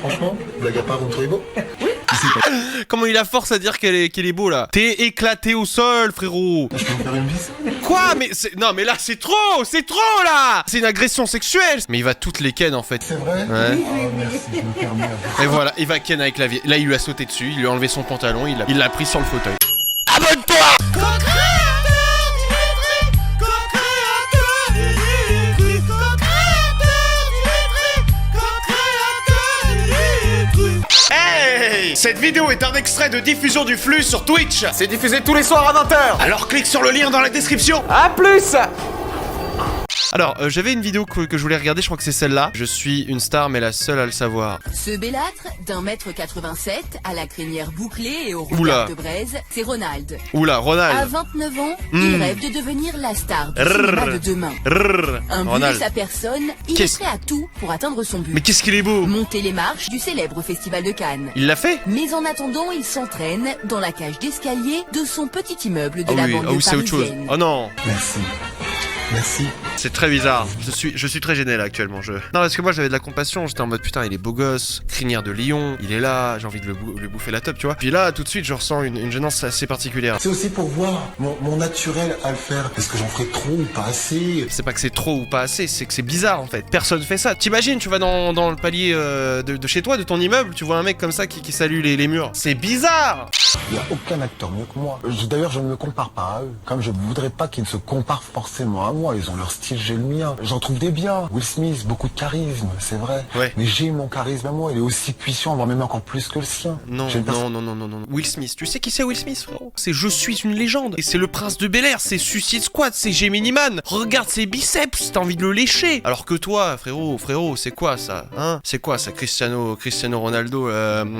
Franchement, blague à part, vous me trouvez beau? Comment il a force à dire qu'elle est beau là. T'es éclaté au sol, frérot. Je peux vous faire une bise? Quoi? Mais non, mais là c'est trop là. C'est une agression sexuelle. Mais il va toutes les ken en fait. C'est vrai? Ouais. Oh merci, je me permets. Et voilà, il va ken avec la vieille. Là il lui a sauté dessus, il lui a enlevé son pantalon, il l'a pris sur le fauteuil. Abonne-toi! Hey! Cette vidéo est un extrait de diffusion du flux sur Twitch. C'est diffusé tous les soirs à 20h. Alors clique sur le lien dans la description. A plus. Alors, j'avais une vidéo que je voulais regarder, je crois que c'est celle-là. Je suis une star, mais la seule à le savoir. Ce bellâtre, d'1m87, à la crinière bouclée et au regard Oula. de braise, c'est Ronald. Oula, À Ronald. 29 ans, il rêve de devenir la star du cinéma de demain. Un but de Ronald. sa personne, il est Qu'est-ce- prêt à tout pour atteindre son but. Mais qu'est-ce qu'il est beau. Monter les marches du célèbre festival de Cannes. Il l'a fait? Mais en attendant, il s'entraîne dans la cage d'escalier de son petit immeuble de Ah la oui, banlieue c'est autre chose. parisienne. Oh non. Merci. Merci. C'est très bizarre. Je suis très gêné là actuellement. Non, parce que moi j'avais de la compassion. J'étais en mode putain, il est beau gosse, crinière de lion, il est là, j'ai envie de lui bouffer la top, tu vois. Puis là, tout de suite, je ressens une gênance assez particulière. C'est aussi pour voir mon naturel à le faire. Est-ce que j'en ferai trop ou pas assez? C'est pas que c'est trop ou pas assez, c'est que c'est bizarre en fait. Personne fait ça. T'imagines, tu vas dans le palier de chez toi, de ton immeuble, tu vois un mec comme ça qui salue les murs. C'est bizarre. Il n'y a aucun acteur mieux que moi. D'ailleurs, je ne me compare pas à eux. Comme je ne voudrais pas qu'ils ne se comparent forcément à moi. Ils ont leur style, j'ai le mien. J'en trouve des biens. Will Smith, beaucoup de charisme, c'est vrai. Ouais. Mais j'ai mon charisme à moi. Il est aussi puissant, voire même encore plus que le sien. Non, J'ai une non. Will Smith, tu sais qui c'est Will Smith, frérot? C'est Je suis une légende. Et c'est le prince de Bel-Air, c'est Suicide Squad, c'est Gemini Man. Regarde ses biceps, t'as envie de le lécher. Alors que toi, frérot, c'est quoi ça? Hein? C'est quoi ça, Cristiano Ronaldo,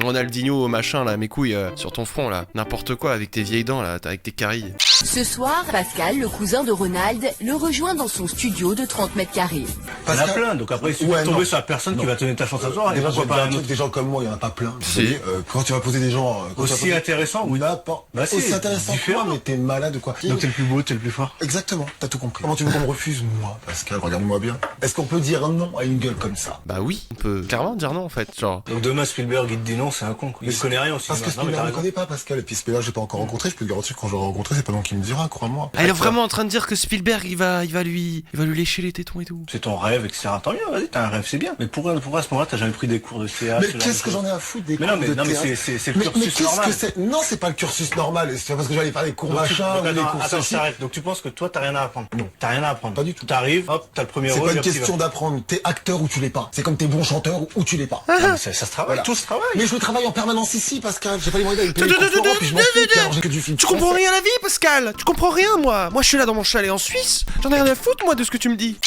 Ronaldinho, machin là, mes couilles sur ton front là? N'importe quoi avec tes vieilles dents là, avec tes caries. Ce soir, Pascal, le cousin de Ronald, le rejoint dans son studio de 30 mètres carrés. Il y en a plein, donc après il suffit de tomber sur la personne qui va tenir ta chance à toi. Et Déjà, je pourquoi vais pas dire un un truc, autre des gens comme moi, il n'y en a pas plein. Si. Vous savez, quand tu vas poser des gens... quand tu vas aussi poser- intéressant, oui. N'importe. Bah si, Aussi intéressant que différent. moi, mais t'es malade ou quoi? Donc t'es le plus beau, t'es le plus fort. Exactement, t'as tout compris. Comment tu veux qu'on me refuse, moi? Pascal, regarde-moi bien. Est-ce qu'on peut dire non à une gueule comme ça? Bah oui, on peut clairement dire non en fait, genre. Donc demain Spielberg il te dit non, c'est un con. Quoi. Il connaît rien aussi. Parce que Non, mais Spielberg t'as ne raison. connaît pas Pascal, et puis Spielberg, j'ai pas encore rencontré, je peux le garantir quand j'aurai rencontré, c'est pas non qui me dira, crois-moi. Elle est vraiment en train de dire que Spielberg il va lui lécher les tétons et tout. C'est ton rêve, etc. Tant mieux, vas-y, t'as un rêve, c'est bien. Mais pourquoi à ce moment-là t'as jamais pris des cours de CA? Mais qu'est-ce que j'en ai à foutre des Mais cours non, mais, de non, mais théâtre? c'est le Mais cursus qu'est-ce normal. que c'est? Non, c'est pas le cursus normal, c'est parce que j'allais faire des cours machin, Donc, ou des attends, cours attends, je ceci. t'arrête. Donc tu penses que toi t'as rien à apprendre? Non. T'as rien à apprendre. Pas du tout. T'arrives, hop, t'as le premier C'est rôle. pas une hop, tu question vas. d'apprendre, t'es acteur ou tu l'es pas. C'est comme t'es bon chanteur ou tu l'es pas. Non, mais ça se travaille, Voilà. tout se travaille. Mais je travaille en permanence ici, Pascal. J'ai pas les moyens d'aller payer les cours puis je m'en fous, car j'ai que du film. Tu comprends rien à la vie, Pascal. Tu comprends rien, moi. Moi, je suis là dans mon chalet en Suisse. J'en ai rien à foutre, moi, de ce que tu me dis.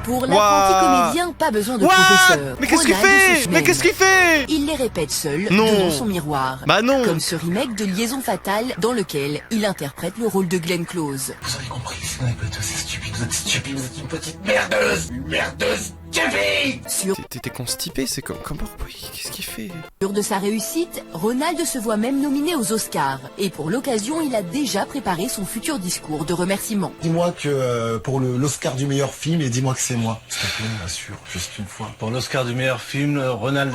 Pour l'apprenti comédien, pas besoin de What? professeur. Mais qu'est-ce qu'il Ronald fait? se Mais semaine. qu'est-ce qu'il fait? Il les répète seul Non. devant son miroir. Bah non. Comme ce remake de Liaison fatale dans lequel il interprète le rôle de Glenn Close. Vous avez compris, sinon elle peut être aussi stupide. Vous êtes stupide, vous êtes une petite merdeuse. Une merdeuse stupide. Sûr T'es constipé, c'est comment? Qu'est-ce qu'il fait? de sa réussite, Ronald se voit même nominé aux Oscars. Et pour l'occasion, il a déjà préparé son futur discours de remerciement. Dis-moi que pour l'Oscar du meilleur film, et dis-moi que c'est moi. S'il te plaît, assure, juste une fois. Pour l'Oscar du meilleur film, Ronald.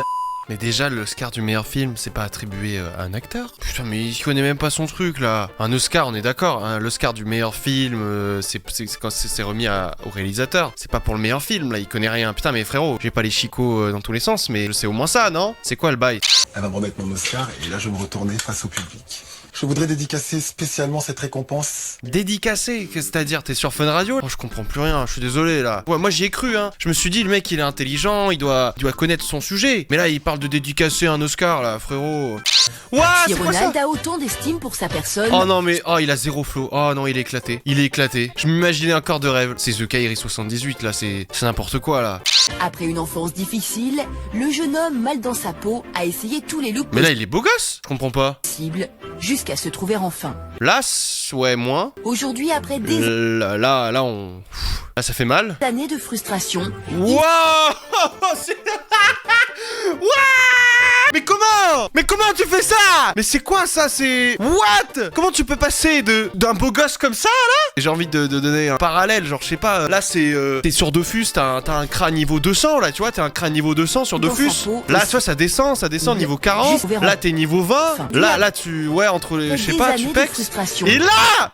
Mais déjà, l'Oscar du meilleur film, c'est pas attribué à un acteur? Putain, mais il connaît même pas son truc, là. Un Oscar, on est d'accord, hein, l'Oscar du meilleur film, c'est quand c'est remis au réalisateur. C'est pas pour le meilleur film, là, il connaît rien. Putain, mais frérot, j'ai pas les chicots dans tous les sens, mais c'est au moins ça, non? C'est quoi le bail? Elle va me remettre mon Oscar, et là je vais me retourner face au public. Je voudrais dédicacer spécialement cette récompense. Dédicacé, qu'est-ce que c'est-à-dire? T'es sur Fun Radio? Oh, je comprends plus rien, je suis désolé là. Ouais, moi j'y ai cru, hein. Je me suis dit, le mec il est intelligent, il doit connaître son sujet. Mais là il parle de dédicacer un Oscar là, frérot. Ouah, Si c'est quoi ça? Ronald a autant d'estime pour sa personne, Oh non mais, oh il a zéro flow. Oh non, il est éclaté. Il est éclaté. Je m'imaginais un corps de rêve. C'est The Kairi 78 là, c'est n'importe quoi là. après une enfance difficile, le jeune homme mal dans sa peau a essayé tous les looks Mais là il est beau gosse. Je comprends pas. possibles jusqu'à se trouver enfin. Là, ouais, moins. Aujourd'hui, après des Là, on... Là, ça fait mal. années de frustration, Wouah. Wouah. Mais comment? non! Mais comment tu fais ça? Mais c'est quoi ça? C'est... What? Comment tu peux passer d'un beau gosse comme ça, là? J'ai envie de donner un parallèle, genre, je sais pas, là, c'est... t'es sur Dofus, t'as un crâne niveau 200, là, tu vois, t'as un crâne niveau 200 sur Dofus. Là, tu vois, ça descend niveau 40. Là, t'es niveau 20. Là, tu... Ouais, entre les... Je sais pas, tu pexes. Et là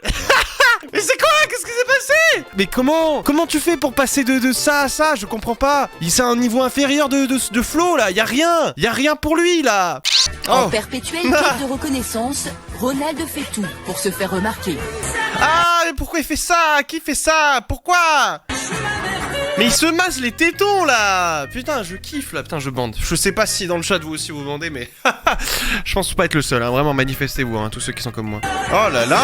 mais c'est quoi? Qu'est-ce qui s'est passé? Mais comment tu fais pour passer de ça à ça? Je comprends pas. C'est un niveau inférieur de flow, là. Y a rien pour lui, là. En perpétuelle quête de reconnaissance, Ronald fait tout pour se faire remarquer. Ah, mais pourquoi il fait ça? Qui fait ça? Pourquoi? Mais il se masse les tétons, là. Putain, je kiffe, là. Putain, je bande. Je sais pas si dans le chat, vous aussi, vous bandez, mais... je pense pas être le seul, hein. Vraiment, manifestez-vous, hein, tous ceux qui sont comme moi. Oh là là!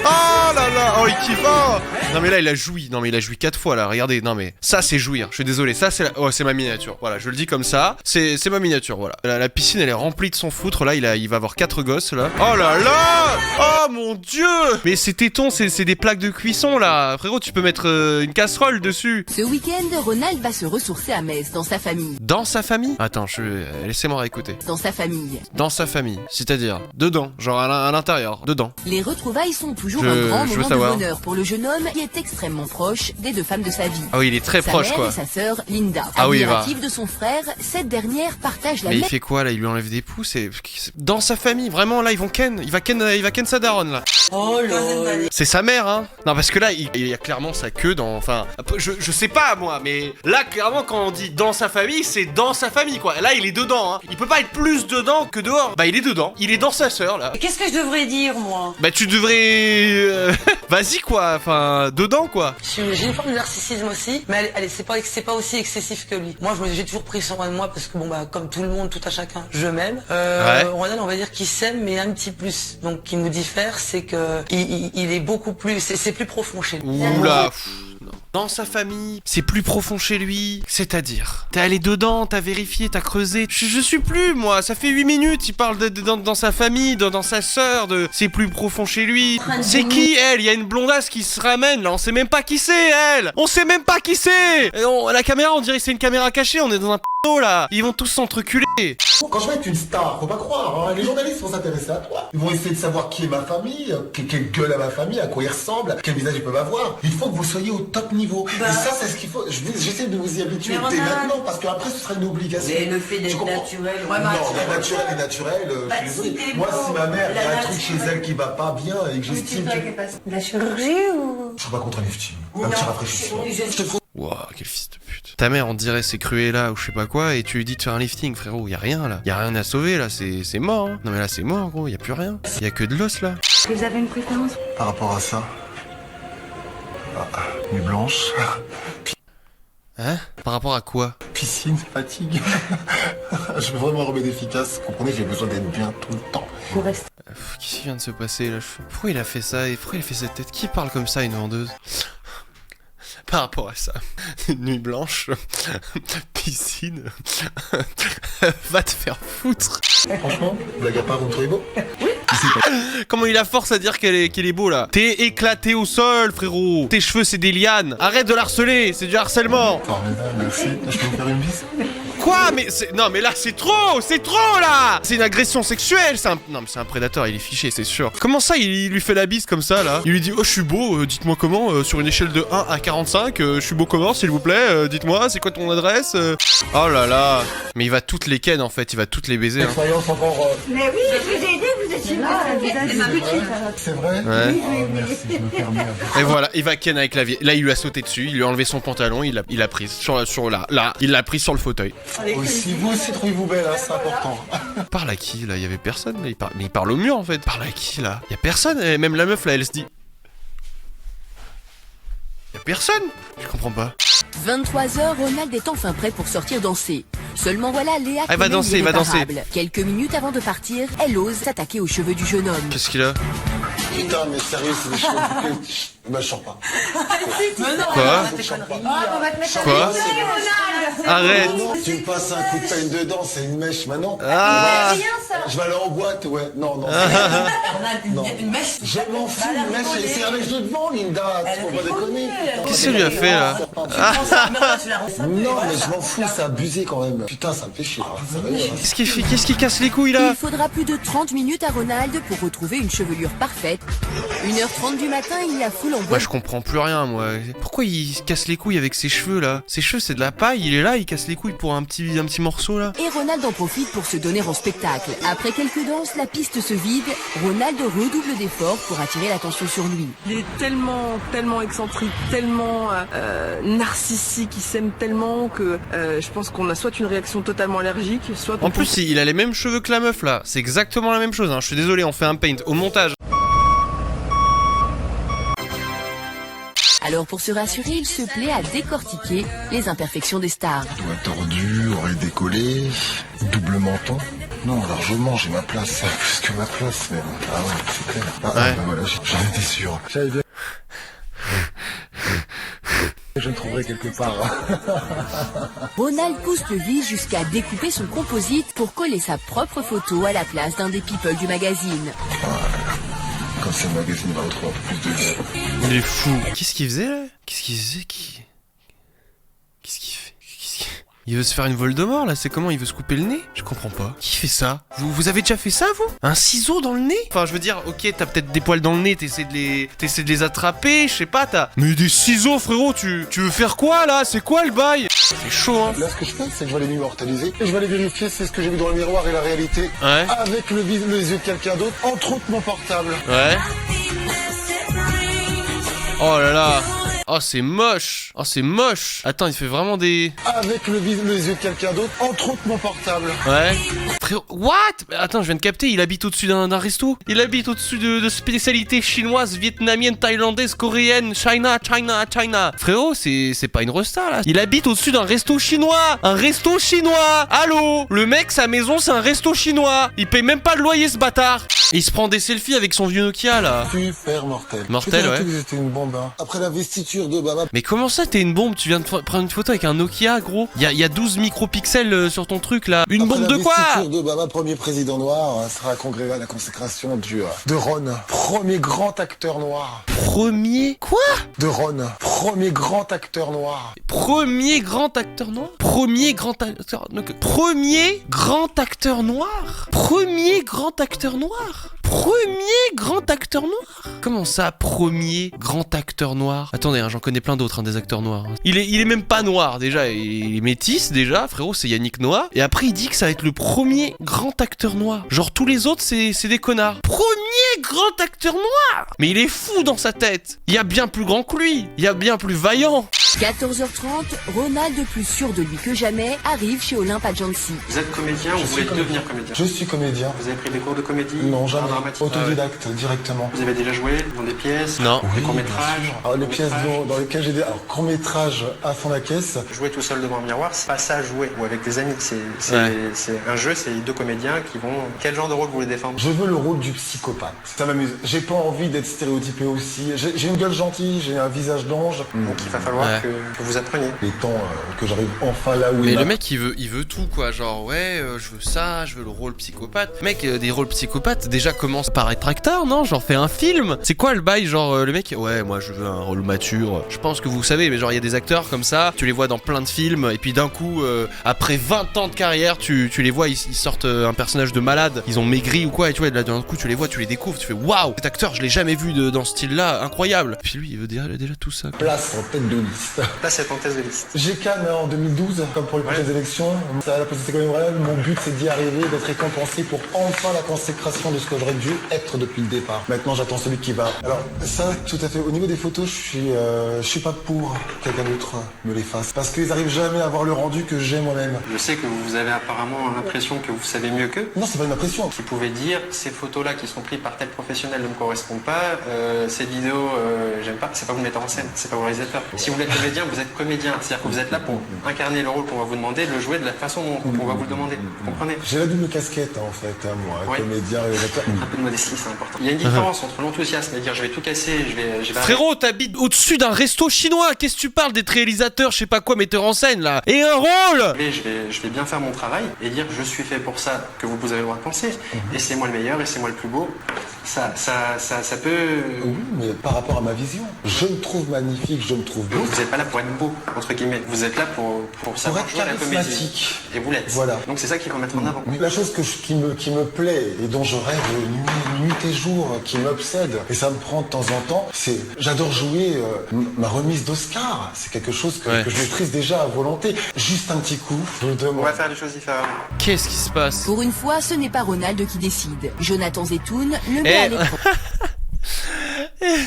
Oh là là! Oh, il kiffe! Oh non, mais là, il a joui. Non, mais il a joui 4 fois, là. Regardez. Non, mais ça, c'est jouir. Je suis désolé. Ça, c'est oh, c'est ma miniature. Voilà, je le dis comme ça. C'est ma miniature, voilà. La piscine, elle est remplie de son foutre. Là, il va avoir 4 gosses, là. Oh là là! Oh, mon Dieu! Mais ces tétons, c'est des plaques de cuisson, là. Frérot, tu peux mettre une casserole dessus. Ce week-end, Ronald va se ressourcer à Metz, dans sa famille. Dans sa famille? Attends, laissez-moi réécouter. Dans sa famille. Dans sa famille, c'est-à-dire dedans, genre à l'intérieur, dedans. Les retrouvailles sont toujours un grand moment de bonheur pour le jeune homme qui est extrêmement proche des deux femmes de sa vie. Ah oui, il est très proche, quoi. Sa mère et sa sœur, Linda. Ah oui, admirative de son frère, cette dernière partage la mais même... il fait quoi, là? Il lui enlève des pouces et... Dans sa famille, vraiment, là, ils vont ken. Il va ken sa daronne, là. Oh là. C'est sa mère, hein. Non, parce que là, il y a clairement sa queue dans... Enfin, je sais pas, moi, mais là, clairement, quand on dit dans sa famille, c'est dans sa famille, quoi. Là, il est dedans, hein. Il peut pas être plus dedans que dehors. Bah, il est dedans. Il est dans sa sœur, là. Qu'est-ce que je devrais dire, moi? Bah, tu devrais... Vas-y, quoi. Enfin, dedans, quoi. J'ai une forme de narcissisme aussi, mais c'est pas aussi excessif que lui. Moi, j'ai toujours pris soin de moi parce que, bon, bah, comme tout le monde, tout à chacun, je m'aime. Ouais. Ronald, on va dire qu'il s'aime, mais un petit plus. Donc, qui nous diffère, c'est que il est beaucoup plus... C'est plus profond chez lui. Oula. Non. Dans sa famille, c'est plus profond chez lui. C'est-à-dire, t'es allé dedans, t'as vérifié, t'as creusé. Je suis plus, moi. Ça fait 8 minutes, il parle dans sa famille, dans sa sœur, c'est plus profond chez lui. C'est qui, elle? Il y a une blondasse qui se ramène, là. On sait même pas qui c'est, elle. On sait même pas qui c'est. La caméra, on dirait que c'est une caméra cachée. On est dans un p***o, là. Ils vont tous s'entreculer. Quand je vais être une star, faut pas croire, hein. Les journalistes vont s'intéresser à toi. Ils vont essayer de savoir qui est ma famille, quelle gueule a ma famille, à quoi ils ressemblent, quel visage ils peuvent avoir. Il faut que vous soyez au top niveau. Et ça, c'est ce qu'il faut. J'essaie de vous y habituer dès maintenant, parce qu'après, ce sera une obligation. Mais le fait d'être naturel... Non, la naturel est naturel. Je suis désolé. Moi, si ma mère, il y a un truc chez elle qui va pas bien et que j'estime que... La chirurgie ou... Je suis pas contre les lifting. Un petit rafraîchissement. Wouah, quel fils de pute. Ta mère, on dirait c'est Cruella ou je sais pas quoi, et tu lui dis de faire un lifting, frérot. Y a rien, là. Y a rien à sauver, là. C'est mort, hein. Non, mais là, c'est mort, gros. Y a plus rien. Y a que de l'os, là. Vous avez une préférence? Par rapport à ça... nuit blanche... Hein? Par rapport à quoi? Piscine, fatigue. Je veux vraiment un remède efficace. Vous comprenez, j'ai besoin d'être bien tout le temps. Qu'est-ce qui vient de se passer, là? Pourquoi il a fait ça? Et pourquoi il a fait cette tête? Qui parle comme ça, une vendeuse? Par rapport à ça, nuit blanche, piscine, va te faire foutre. Franchement, blague à part, vous me trouvez beau? Oui. Comment il a force à dire qu'il est beau, là? T'es éclaté au sol, frérot. Tes cheveux, c'est des lianes. Arrête de l'harceler, c'est du harcèlement. Formidable, merci. Je peux vous faire une bise? Quoi? Mais non, mais là, c'est trop, là. C'est une agression sexuelle. Non, mais c'est un prédateur, il est fiché, c'est sûr. Comment ça, il lui fait la bise comme ça, là? Il lui dit, oh, je suis beau, dites-moi comment, sur une échelle de 1 à 45, je suis beau comment, s'il vous plaît, dites-moi, c'est quoi ton adresse? Oh là là. Mais il va toutes les ken, en fait, il va toutes les baiser, hein. Expérience encore... Mais oui, je vous ai aidé, vous étiez là, C'est vrai? Ouais. Oh, merci, je me permets. Et voilà, il va ken avec la vieille. Là, il lui a sauté dessus, il lui a enlevé son pantalon, il l'a prise il l'a prise sur le fauteuil. Aussi, vous aussi, trouvez-vous belle, hein, c'est important. Parle à qui, là? Il y avait personne, là. Mais il parle au mur, en fait. Parle à qui, là? Y a personne, et même la meuf, là, elle se dit... Y a personne? Je comprends pas. 23h, Ronald est enfin prêt pour sortir danser. Seulement voilà, Léa il va danser, il va danser. Quelques minutes avant de partir, elle ose s'attaquer aux cheveux du jeune homme. Qu'est-ce qu'il a? Putain, mais sérieux, c'est des cheveux bouclés. Bah, je sors pas. Mais non, Quoi arrête tes conneries. On va te mettre Quoi Arrête. Non, tu me passes un coup de peigne dedans, c'est une mèche maintenant. Ah. Bien ça. Je vais aller en boîte, ouais. Non, non. On a une mèche. Je m'en fous, une mèche, c'est un mèche de devant, Linda. Tu peux pas déconner. Qu'est-ce que lui a fait là? Non, mais je m'en fous, c'est abusé quand même. Putain, ça me fait chier. Sérieux, hein. Qu'est-ce qu'il fait? Qu'est-ce qui casse les couilles là? Il faudra plus de 30 minutes à Ronald pour retrouver une chevelure parfaite. 1h30 du matin, il la foule en Moi boîte. je comprends plus rien moi. Pourquoi il se casse les couilles avec ses cheveux là? Ses cheveux c'est de la paille, il est là, il casse les couilles pour un petit morceau là. Et Ronald en profite pour se donner en spectacle. Après quelques danses, la piste se vide. Ronald redouble d'efforts pour attirer l'attention sur lui. Il est tellement excentrique, tellement narcissique, il s'aime tellement que je pense qu'on a soit une réaction totalement allergique, soit... En plus il a les mêmes cheveux que la meuf là. C'est exactement la même chose hein. Je suis désolé, on fait un paint au montage. Alors pour se rassurer, il se plaît à décortiquer les imperfections des stars. Doigt tordu, oreille décollée, double menton. Non, largement, j'ai ma place. Plus que ma place, même. Ah ouais, c'est clair. Ah, Ouais. bah voilà, j'en étais sûr. J'avais bien... Je le trouverai quelque part. Ronald pousse le vice jusqu'à découper son composite pour coller sa propre photo à la place d'un des people du magazine. Comme c'est le magazine, il va retrouver un peu plus de vie. Il est fou. Qu'est-ce qu'il faisait là? Qu'est-ce qu'il faisait? Qu'est-ce qu'il fait? Il veut se faire une Voldemort là? C'est comment? Il veut se couper le nez? Je comprends pas. Qui fait ça? Vous avez déjà fait ça vous? Un ciseau dans le nez? Enfin je veux dire, ok t'as peut-être des poils dans le nez, t'essaies de les attraper, je sais pas t'as... Mais des ciseaux frérot, tu veux faire quoi là? C'est quoi le bail? C'est chaud hein. Là, ce que je fais, c'est que je vais aller m'immortaliser. Et je vais aller vérifier si c'est ce que j'ai vu dans le miroir et la réalité. Ouais. Avec les yeux de quelqu'un d'autre, entre autres mon portable. Ouais. Oh là là. Oh c'est moche. Oh c'est moche. Attends, il fait vraiment des... Avec les yeux de quelqu'un d'autre, entre autres mon portable. Ouais. Frérot, what? Attends, je viens de capter, il habite au-dessus d'un resto. Il habite au-dessus de spécialités chinoises, vietnamiennes, thaïlandaises, coréennes, China. Frérot, c'est pas une resta là. Il habite au-dessus d'un resto chinois. Un resto chinois. Allô? Le mec, sa maison, c'est un resto chinois. Il paye même pas le loyer ce bâtard. Et il se prend des selfies avec son vieux Nokia là. Super mortel. Mortel, ouais. C'était une bombe, hein. Après la vestiture d'Obama. Mais comment ça t'es une bombe? Tu viens de prendre une photo avec un Nokia gros. Il y a 12 micropixels sur ton truc là. Une bombe de quoi? La vestiture d'Obama, premier président noir, sera congrès à la consécration de Ron. Premier grand acteur noir. Premier... Quoi? De Ron. Premier grand acteur noir. Premier grand acteur noir? Premier grand acteur... Premier grand acteur noir? Premier grand acteur noir? Premier grand acteur noir? Comment ça, premier grand acteur noir? Attendez, hein, j'en connais plein d'autres, hein, des acteurs noirs. Hein. Il est même pas noir, déjà. Il est métis, déjà. Frérot, c'est Yannick Noah. Et après, il dit que ça va être le premier grand acteur noir. Genre, tous les autres, c'est des connards. Premier grand acteur noir? Mais il est fou dans sa tête. Il y a bien plus grand que lui. Il y a bien plus vaillant. 14h30, Ronald, plus sûr de lui que jamais, arrive chez Olympe Agency. Vous êtes comédien ou vous voulez devenir comédien? Je suis comédien. Vous avez pris des cours de comédie? Non, jamais. Dramatique? Autodidacte, directement. Vous avez déjà joué dans des pièces? Non. Des courts-métrages? Alors, les pièces dans lesquelles j'ai des... Alors, court-métrage à fond la caisse. Jouer tout seul devant un miroir, c'est pas ça jouer, ou avec des amis. C'est un jeu, c'est deux comédiens qui vont... Quel genre de rôle vous voulez défendre? Je veux le rôle du psychopathe. Ça m'amuse. J'ai pas envie d'être stéréotypé aussi. J'ai une gueule gentille, j'ai un visage d'ange. Donc il va falloir que vous appreniez. Il est temps que j'arrive enfin là où Mais il le mec, il veut tout, quoi. Genre, ouais, je veux ça, je veux le rôle psychopathe. Mec, des rôles psychopathes, déjà commence par être acteur, non? Genre, fais un film. C'est quoi le bail? Genre, le mec, ouais, moi, je veux un rôle mature. Je pense que vous savez, mais genre, il y a des acteurs comme ça, tu les vois dans plein de films, et puis d'un coup, après 20 ans de carrière, tu les vois, ils sortent un personnage de malade, ils ont maigri ou quoi, et tu vois, là, d'un coup, tu les vois, tu les découvres, tu fais waouh, cet acteur, je l'ai jamais vu dans ce style-là, incroyable. Et puis lui, il veut déjà tout ça. Place en tête de liste. Là, c'est en test de liste. J'ai Cannes en 2012, comme pour les prochaines élections. Ça a la possibilité quand même réelle. Mon but, c'est d'y arriver, d'être récompensé pour enfin la consécration de ce que j'aurais dû être depuis le départ. Maintenant, j'attends celui qui va. Alors, ça, tout à fait. Au niveau des photos, je suis pas pour que quelqu'un d'autre me les fasse. Parce qu'ils arrivent jamais à avoir le rendu que j'ai moi-même. Je sais que vous avez apparemment l'impression que vous savez mieux qu'eux. Non, c'est pas une impression. Qui pouvaient dire, ces photos-là qui sont prises par caractère professionnel ne me correspond pas, cette vidéo, j'aime pas, c'est pas vous le metteur en scène, c'est pas vous le réalisateur. Si vous voulez être comédien, vous êtes comédien. C'est-à-dire que vous êtes là pour incarner le rôle qu'on va vous demander, de le jouer de la façon dont on va vous le demander. Vous comprenez? J'ai la double casquette, en fait, moi, Ouais. comédien, réalisateur. Un peu de modestie, c'est important. Il y a une différence entre l'enthousiasme et dire je vais tout casser, je vais Frérot, t'habites au-dessus d'un resto chinois. Qu'est-ce que tu parles d'être réalisateur, je sais pas quoi, metteur en scène là? Et un rôle! je vais bien faire mon travail et dire je suis fait pour ça, que vous avez le droit de penser. Et c'est moi le meilleur et c'est moi le plus beau. Ça peut. Oui, mais par rapport à ma vision, je me trouve magnifique, je me trouve beau. Vous n'êtes pas là pour être beau, entre guillemets. Vous êtes là pour savoir jouer à la comédie. charismatique. Et vous l'êtes. Voilà. Donc c'est ça qu'il faut mettre en avant. Mais la chose qui me plaît et dont je rêve nuit et jour, qui m'obsède, et ça me prend de temps en temps, c'est j'adore jouer ma remise d'Oscar. C'est quelque chose que je maîtrise déjà à volonté. Juste un petit coup, je le On demande. va faire les choses différemment. Qu'est-ce qui se passe? Pour une fois, ce n'est pas Ronald qui décide. Jonathan Zetoun le met à l'écran.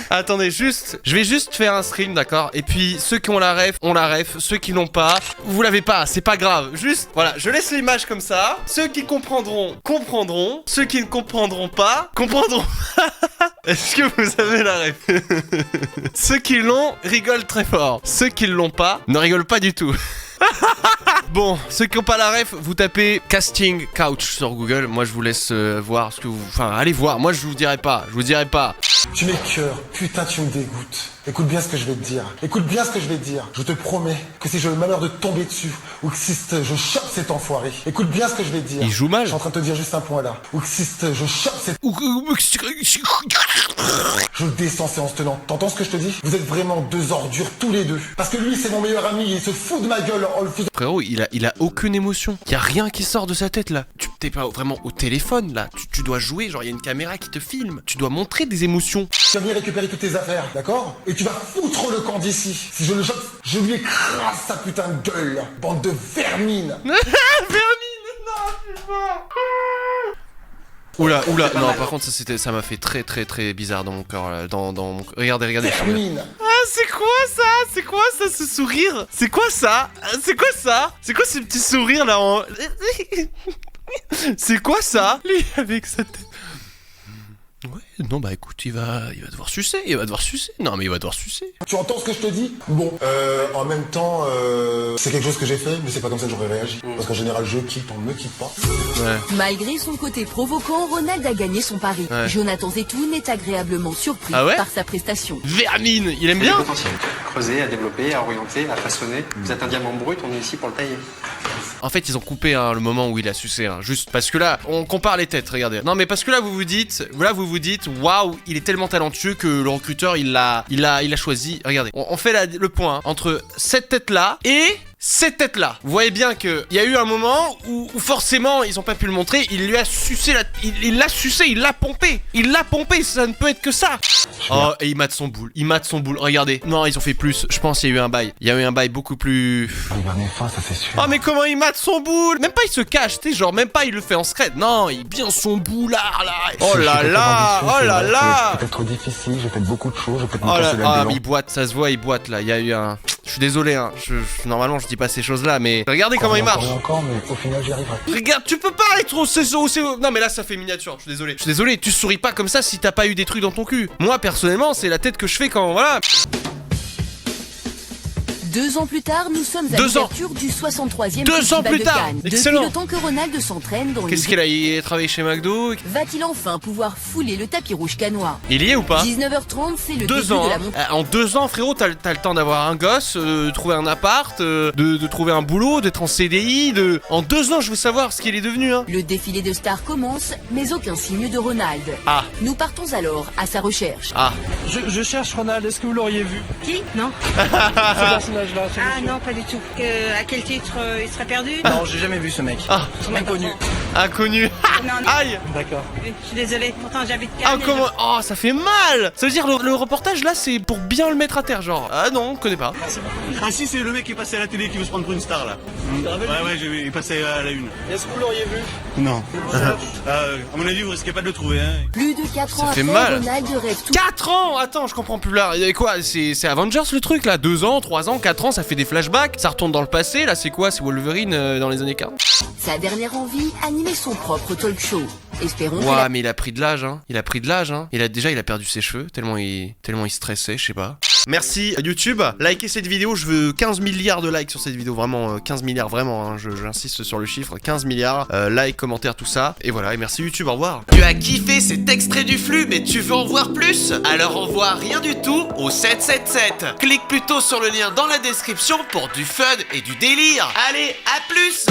Attendez, je vais juste faire un stream, d'accord? Et puis, ceux qui ont la ref, ceux qui l'ont pas, vous l'avez pas, c'est pas grave. Juste, voilà, je laisse l'image comme ça. Ceux qui comprendront, comprendront. Ceux qui ne comprendront pas, comprendront. Est-ce que vous avez la ref? Ceux qui l'ont rigolent très fort. Ceux qui l'ont pas ne rigolent pas du tout. Bon, ceux qui n'ont pas la ref, vous tapez casting couch sur Google. Moi, je vous laisse voir ce que vous... Enfin, allez voir. Moi, je vous dirai pas. Tu m'écœures, putain, tu me dégoûtes. Écoute bien ce que je vais te dire. Je te promets que si j'ai le malheur de tomber dessus, ou que si je chope cet enfoiré, écoute bien ce que je vais te dire. Il joue mal. Je suis en train de te dire juste un point là. Ou que si je chope cet... Je descends séance tenante. T'entends ce que je te dis? Vous êtes vraiment deux ordures tous les deux. Parce que lui, c'est mon meilleur ami, il se fout de ma gueule en le faisant... Frérot, il a aucune émotion. Y a rien qui sort de sa tête là. Tu t'es pas vraiment au téléphone là. Tu dois jouer, genre y a une caméra qui te filme. Tu dois montrer des émotions. Tu vas venir récupérer toutes tes affaires, d'accord? Et tu vas foutre le camp d'ici. Si je le chope, je lui écrase sa putain de gueule. Bande de vermine. Vermine, non, je suis pas. Oula, non, par contre, ça m'a fait très bizarre dans mon corps, là, dans mon... Regardez. Vermine. Ah, c'est quoi ça, ce sourire? C'est quoi ça? C'est quoi ce petit sourire, là, en... C'est quoi ça? Lui, avec sa tête... Ouais, non, bah écoute, il va devoir sucer, Non, mais il va devoir sucer. Tu entends ce que je te dis? Bon, en même temps, c'est quelque chose que j'ai fait, mais c'est pas comme ça que j'aurais réagi. Parce qu'en général, je quitte, on ne me quitte pas. Ouais. Malgré son côté provoquant, Ronald a gagné son pari. Ouais. Jonathan Zetoun est agréablement surpris par sa prestation. Vermine, il aime Il y a bien. du potentiel. Creuser, à développer, à orienter, à façonner. Vous êtes un diamant brut, on est ici pour le tailler. En fait, ils ont coupé le moment où il a sucé, juste parce que là, on compare les têtes, regardez. Non, mais parce que là, vous vous dites, waouh, il est tellement talentueux que le recruteur, il l'a choisi. Regardez, on fait le point entre cette tête-là et cette tête-là. Vous voyez bien qu'il y a eu un moment où forcément, ils ont pas pu le montrer, il lui a sucé il l'a sucé, il l'a pompé, ça ne peut être que ça. Oh, et il mate son boule, regardez. Non, ils ont fait plus, je pense qu'il y a eu un bail, beaucoup plus... Il va mettre fin, ça c'est sûr. Oh mais comment il mate son boule? Même pas il se cache, tu sais, genre même pas il le fait en secret. Non, il bien son boulard là. Oh là là. C'est peut-être difficile, j'ai fait beaucoup de choses, je peux te Oh là casser la là, gueule. il boite, ça se voit, il boite là. Il y a eu un... Je suis désolé, normalement je dis pas ces choses-là, mais regardez comment il marche. Encore, mais au final j'y arriverai. Regarde, tu peux pas être au... Non mais là ça fait miniature, je suis désolé. Tu souris pas comme ça si t'as pas eu des trucs dans ton cul. Moi personnellement, c'est la tête que je fais quand... Voilà. 2 ans plus tard, nous sommes à l'ouverture du 63e 2 ans plus de tard. Cannes. Excellent. Depuis le temps que Ronald s'entraîne dans Qu'est-ce qu'il a? Il a travaillé chez McDo. Va-t-il enfin pouvoir fouler le tapis rouge cannois? Il y est ou pas? 19h30, c'est le 2 début ans, de la montée. En 2 ans, frérot, t'as le temps d'avoir un gosse, de trouver un appart, de trouver un boulot, d'être en CDI, En 2 ans, je veux savoir ce qu'il est devenu, Le défilé de stars commence, mais aucun signe de Ronald. Ah. Nous partons alors à sa recherche. Ah. Je cherche Ronald, est-ce que vous l'auriez vu? Qui? Non. Ce personnage-là, Ah non, pas du tout. À quel titre il serait perdu? Non, j'ai jamais vu ce mec. Ah. Inconnu. Inconnu. Non. Aïe. D'accord. Je suis désolée, pourtant j'habite Ah, Cannes. comment... Oh, ça fait mal. Ça veut dire le reportage là, c'est pour bien le mettre à terre, genre. Ah non, on connaît pas. Ah si, c'est le mec qui est passé à la télé qui veut se prendre pour une star là. Ouais, il est passé à la une. Est-ce que vous l'auriez vu? Non. À mon avis, vous risquez pas de le trouver, hein. Plus de 4 ans fait après, mal. Ronald rêve tout. 4 ans. Attends, je comprends plus là. Et quoi? C'est Avengers le truc là? 2 ans, 3 ans, 4 ans, ça fait des flashbacks. Ça retourne dans le passé. Là, c'est quoi? C'est Wolverine dans les années 40. Sa dernière envie, animer son propre talk show. Espérons que Ouais, mais il a pris de l'âge, hein. Il a pris de l'âge, hein. Il a perdu ses cheveux, tellement il stressait, je sais pas. Merci YouTube, likez cette vidéo, je veux 15 milliards de likes sur cette vidéo, vraiment 15 milliards, vraiment, hein, j'insiste sur le chiffre, 15 milliards, like, commentaires, tout ça, et voilà, et merci YouTube, au revoir. Tu as kiffé cet extrait du flux, mais tu veux en voir plus? Alors envoie rien du tout au 777. Clique plutôt sur le lien dans la description pour du fun et du délire. Allez, à plus!